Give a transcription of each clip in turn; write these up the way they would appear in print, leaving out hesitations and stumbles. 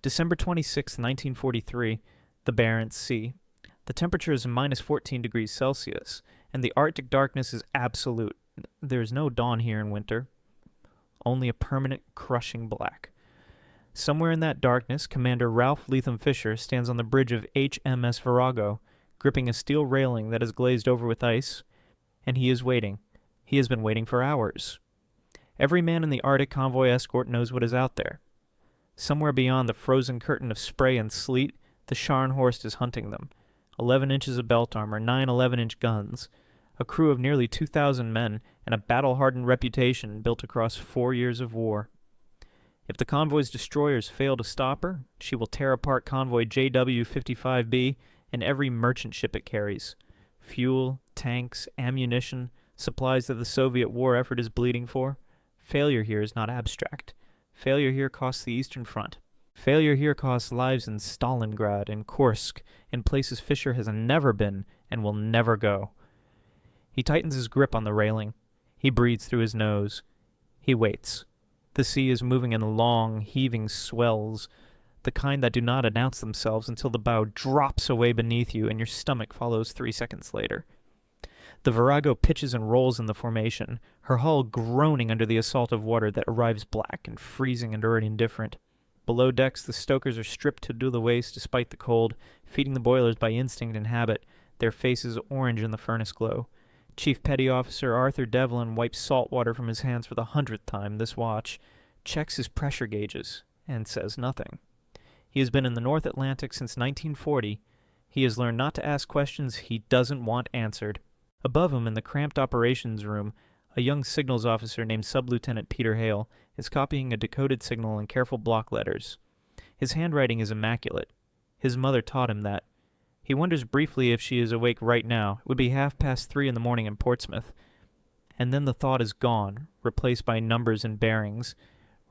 December 26, 1943, the Barents Sea. The temperature is minus 14 degrees Celsius, and the Arctic darkness is absolute. There is no dawn here in winter, only a permanent, crushing black. Somewhere in that darkness, Commander Ralph Leatham Fisher stands on the bridge of HMS Virago, gripping a steel railing that is glazed over with ice, and he is waiting. He has been waiting for hours. Every man in the Arctic convoy escort knows what is out there. Somewhere beyond the frozen curtain of spray and sleet, the Scharnhorst is hunting them. 11 inches of belt armor, 9 11-inch guns, a crew of nearly 2,000 men, and a battle-hardened reputation built across 4 years of war. If the convoy's destroyers fail to stop her, she will tear apart convoy JW-55B and every merchant ship it carries. Fuel, tanks, ammunition, supplies that the Soviet war effort is bleeding for. Failure here is not abstract. Failure here costs the Eastern Front. Failure here costs lives in Stalingrad and Kursk, in places Fisher has never been and will never go. He tightens his grip on the railing. He breathes through his nose. He waits. The sea is moving in long, heaving swells, the kind that do not announce themselves until the bow drops away beneath you and your stomach follows 3 seconds later. The Virago pitches and rolls in the formation, her hull groaning under the assault of water that arrives black and freezing and already indifferent. Below decks, the stokers are stripped to the waist despite the cold, feeding the boilers by instinct and habit, their faces orange in the furnace glow. Chief Petty Officer Arthur Devlin wipes salt water from his hands for the 100th time this watch, checks his pressure gauges, and says nothing. He has been in the North Atlantic since 1940. He has learned not to ask questions he doesn't want answered. Above him, in the cramped operations room, a young signals officer named Sub-Lieutenant Peter Hale is copying a decoded signal in careful block letters. His handwriting is immaculate. His mother taught him that. He wonders briefly if she is awake right now. It would be 3:30 in the morning in Portsmouth. And then the thought is gone, replaced by numbers and bearings.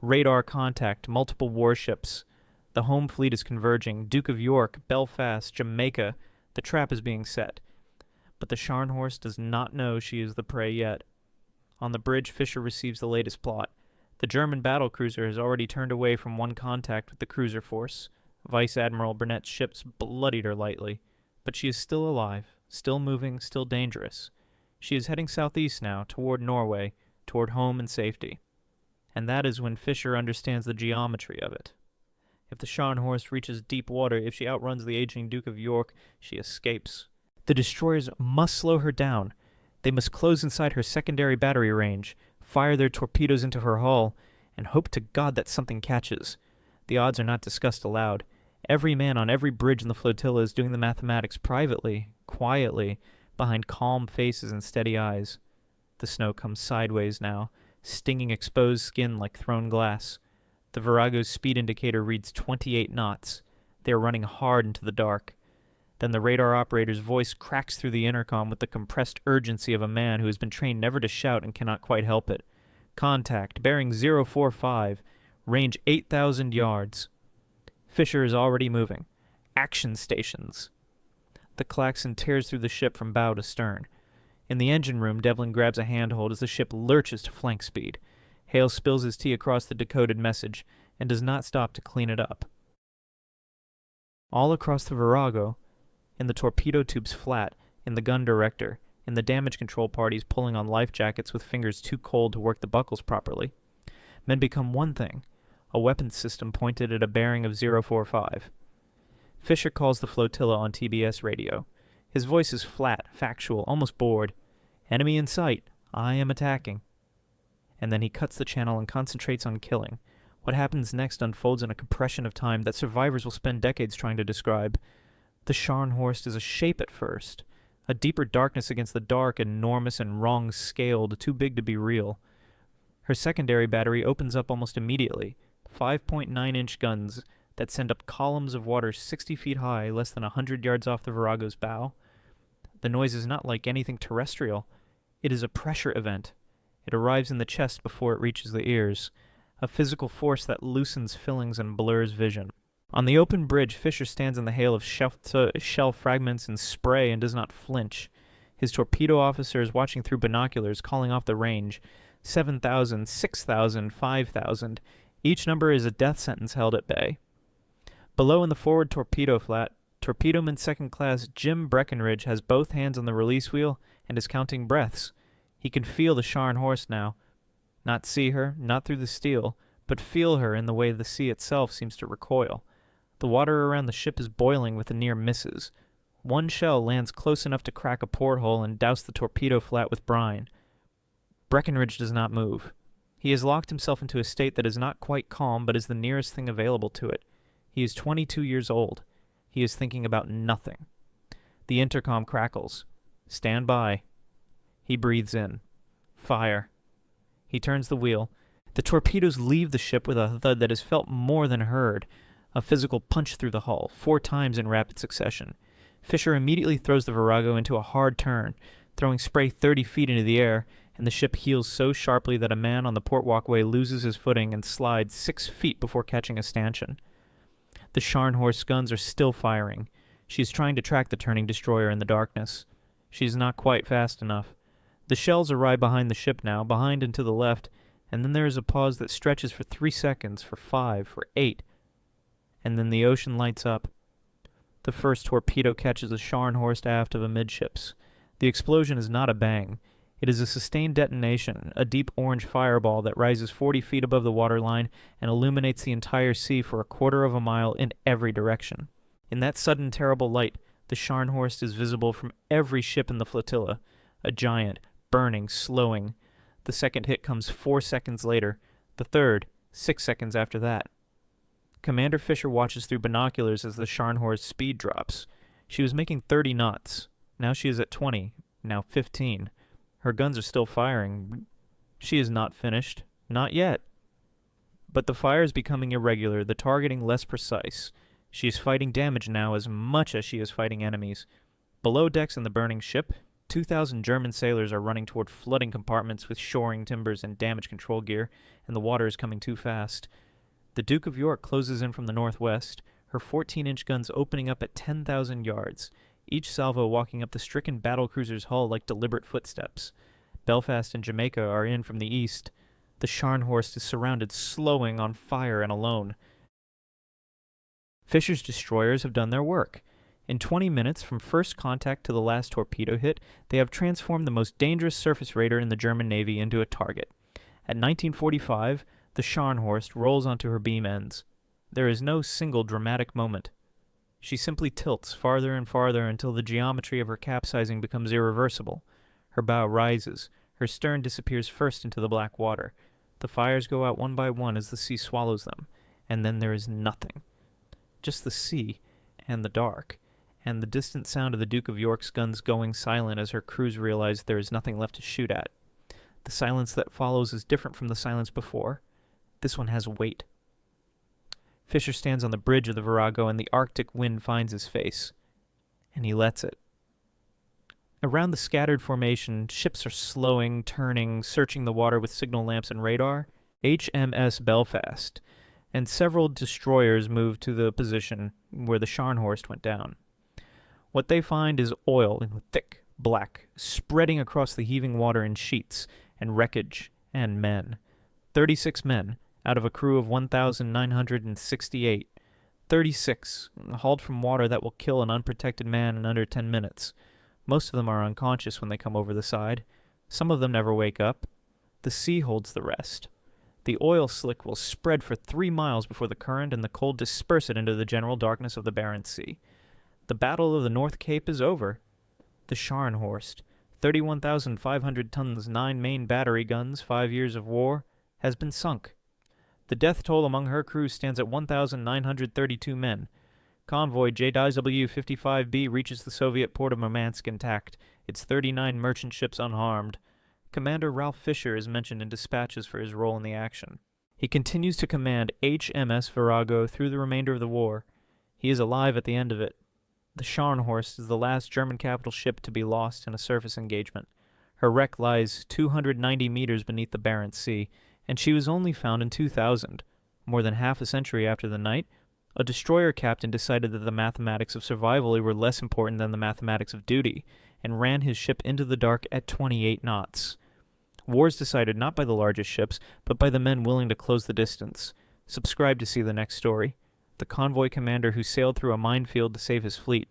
Radar contact, multiple warships. The home fleet is converging. Duke of York, Belfast, Jamaica. The trap is being set. But the Scharnhorst does not know she is the prey yet. On the bridge, Fisher receives the latest plot. The German battlecruiser has already turned away from one contact with the cruiser force. Vice Admiral Burnett's ships bloodied her lightly. But she is still alive, still moving, still dangerous. She is heading southeast now, toward Norway, toward home and safety. And that is when Fisher understands the geometry of it. If the Scharnhorst reaches deep water, if she outruns the aging Duke of York, she escapes. The destroyers must slow her down. They must close inside her secondary battery range, fire their torpedoes into her hull, and hope to God that something catches. The odds are not discussed aloud. Every man on every bridge in the flotilla is doing the mathematics privately, quietly, behind calm faces and steady eyes. The snow comes sideways now, stinging exposed skin like thrown glass. The Virago's speed indicator reads 28 knots. They are running hard into the dark. Then the radar operator's voice cracks through the intercom with the compressed urgency of a man who has been trained never to shout and cannot quite help it. Contact, bearing 045, range 8,000 yards. Fisher is already moving. Action stations. The klaxon tears through the ship from bow to stern. In the engine room, Devlin grabs a handhold as the ship lurches to flank speed. Hale spills his tea across the decoded message and does not stop to clean it up. All across the Virago, in the torpedo tubes flat, in the gun director, in the damage control parties pulling on life jackets with fingers too cold to work the buckles properly, men become one thing, a weapons system pointed at a bearing of 045. Fisher calls the flotilla on TBS radio. His voice is flat, factual, almost bored. Enemy in sight. I am attacking. And then he cuts the channel and concentrates on killing. What happens next unfolds in a compression of time that survivors will spend decades trying to describe. The Scharnhorst is a shape at first, a deeper darkness against the dark, enormous and wrong-scaled, too big to be real. Her secondary battery opens up almost immediately, 5.9-inch guns that send up columns of water 60 feet high, less than 100 yards off the Virago's bow. The noise is not like anything terrestrial. It is a pressure event. It arrives in the chest before it reaches the ears, a physical force that loosens fillings and blurs vision. On the open bridge, Fisher stands in the hail of shell fragments and spray and does not flinch. His torpedo officer is watching through binoculars, calling off the range. 7,000, 6,000, 5,000. Each number is a death sentence held at bay. Below in the forward torpedo flat, torpedoman second class Jim Breckenridge has both hands on the release wheel and is counting breaths. He can feel the Scharnhorst now. Not see her, not through the steel, but feel her in the way the sea itself seems to recoil. The water around the ship is boiling with the near misses. One shell lands close enough to crack a porthole and douse the torpedo flat with brine. Breckenridge does not move. He has locked himself into a state that is not quite calm, but is the nearest thing available to it. He is 22 years old. He is thinking about nothing. The intercom crackles. Stand by. He breathes in. Fire. He turns the wheel. The torpedoes leave the ship with a thud that is felt more than heard. A physical punch through the hull, 4 times in rapid succession. Fisher immediately throws the Virago into a hard turn, throwing spray 30 feet into the air, and the ship heels so sharply that a man on the port walkway loses his footing and slides 6 feet before catching a stanchion. The Scharnhorst guns are still firing. She is trying to track the turning destroyer in the darkness. She is not quite fast enough. The shells arrive behind the ship now, behind and to the left, and then there is a pause that stretches for 3 seconds, for 5, for 8. And then the ocean lights up. The first torpedo catches the Scharnhorst aft of amidships. The explosion is not a bang. It is a sustained detonation, a deep orange fireball that rises 40 feet above the waterline and illuminates the entire sea for a quarter of a mile in every direction. In that sudden terrible light, the Scharnhorst is visible from every ship in the flotilla, a giant, burning, slowing. The second hit comes 4 seconds later, the third 6 seconds after that. Commander Fisher watches through binoculars as the Scharnhorst's speed drops. She was making 30 knots. Now she is at 20, now 15. Her guns are still firing. She is not finished. Not yet. But the fire is becoming irregular, the targeting less precise. She is fighting damage now as much as she is fighting enemies. Below decks in the burning ship, 2,000 German sailors are running toward flooding compartments with shoring timbers and damage control gear, and the water is coming too fast. The Duke of York closes in from the northwest, her 14-inch guns opening up at 10,000 yards, each salvo walking up the stricken battlecruiser's hull like deliberate footsteps. Belfast and Jamaica are in from the east. The Scharnhorst is surrounded, slowing, on fire, and alone. Fisher's destroyers have done their work. In 20 minutes, from first contact to the last torpedo hit, they have transformed the most dangerous surface raider in the German Navy into a target. At 1945, the Scharnhorst rolls onto her beam ends. There is no single dramatic moment. She simply tilts farther and farther until the geometry of her capsizing becomes irreversible. Her bow rises. Her stern disappears first into the black water. The fires go out one by one as the sea swallows them, and then there is nothing. Just the sea, and the dark, and the distant sound of the Duke of York's guns going silent as her crews realize there is nothing left to shoot at. The silence that follows is different from the silence before. This one has weight. Fisher stands on the bridge of the Virago, and the Arctic wind finds his face. And he lets it. Around the scattered formation, ships are slowing, turning, searching the water with signal lamps and radar. HMS Belfast, and several destroyers move to the position where the Scharnhorst went down. What they find is oil, thick, black, spreading across the heaving water in sheets, and wreckage, and men. 36 men, out of a crew of 1,968. 36, hauled from water that will kill an unprotected man in under 10 minutes. Most of them are unconscious when they come over the side. Some of them never wake up. The sea holds the rest. The oil slick will spread for 3 miles before the current and the cold disperse it into the general darkness of the Barents Sea. The Battle of the North Cape is over. The Scharnhorst, 31,500 tons, 9 main battery guns, 5 years of war, has been sunk. The death toll among her crew stands at 1,932 men. Convoy JWWII reaches the Soviet port of Murmansk intact, its 39 merchant ships unharmed. Commander Ralph Fisher is mentioned in dispatches for his role in the action. He continues to command HMS Virago through the remainder of the war. He is alive at the end of it. The Scharnhorst is the last German capital ship to be lost in a surface engagement. Her wreck lies 290 meters beneath the Barents Sea, and she was only found in 2000. More than half a century after the night, a destroyer captain decided that the mathematics of survival were less important than the mathematics of duty, and ran his ship into the dark at 28 knots. War is decided not by the largest ships, but by the men willing to close the distance. Subscribe to see the next story. the convoy commander who sailed through a minefield to save his fleet.